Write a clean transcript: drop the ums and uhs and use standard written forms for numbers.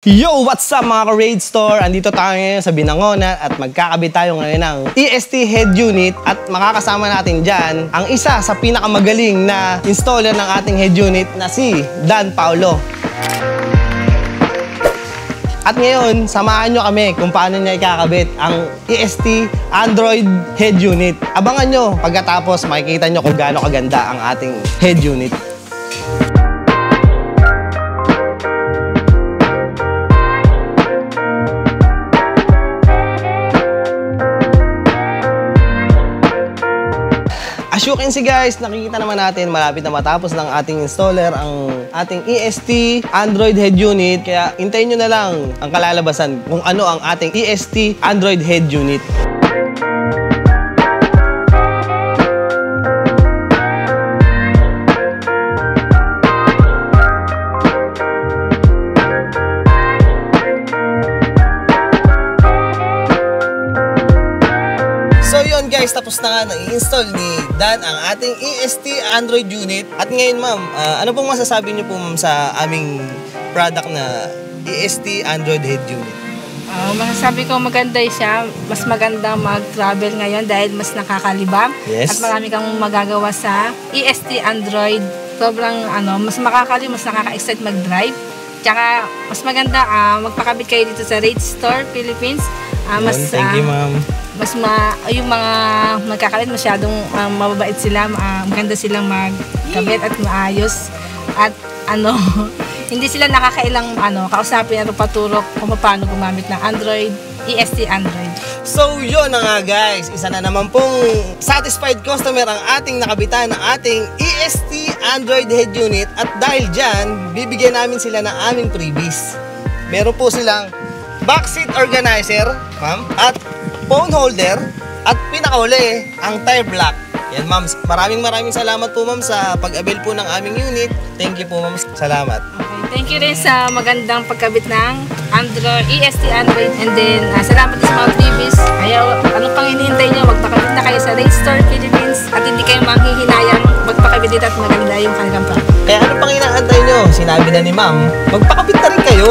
Yo! What's up mga ka-Raid Store? Andito tayo ngayon sa Binangonan at magkakabit tayo ngayon ng EST head unit at makakasama natin dyan ang isa sa pinakamagaling na installer ng ating head unit na si Dan Paulo. At ngayon, samahan nyo kami kung paano niya ikakabit ang EST Android head unit. Abangan nyo, pagkatapos makikita nyo kung gaano kaganda ang ating head unit. As you can see guys, nakikita naman natin malapit na matapos ng ating installer ang ating EST Android head unit. Kaya hintayin nyo na lang ang kalalabasan kung ano ang ating EST Android head unit. So yun guys, tapos na nga na-install ni Dan ang ating EST Android unit. At ngayon ma'am, ano pong masasabi niyo po ma'am sa aming product na EST Android head unit? Masasabi ko maganda siya. Mas maganda mag-travel ngayon dahil mas nakakalibang. Yes. At marami kang magagawa sa EST Android. Sobrang mas makakali, mas nakaka-excite mag-drive. Tsaka mas maganda magpakabit kayo dito sa Raid Store Philippines. Thank you ma'am. Yung mga magkakalit masyadong mababait sila, maganda silang magkabit at maayos at hindi sila nakakailang kausapin at paturok kung paano gumamit ng Android, EST Android. So yun na nga guys, isa na naman pong satisfied customer ang ating nakabitan ng ating EST Android head unit at dahil dyan, bibigyan namin sila ng aming freebies. Meron po silang backseat organizer, ma'am, at phone holder, at pinakahuli, ang tire block. Yan ma'am, maraming salamat po ma'am sa pag-avail po ng aming unit. Thank you po ma'am, salamat. Okay, thank you rin sa magandang pagkabit ng Android, EST Android, and then salamat din sa mga freebies. Kaya ano pang hinihintay nyo, magpakabit na kayo sa Raid Store Philippines at hindi kayo manghihinayang magpakabit dito at maganda yung kanilang product. Kaya ano pang inaantay nyo? Sinabi na ni ma'am, magpakabit na rin kayo.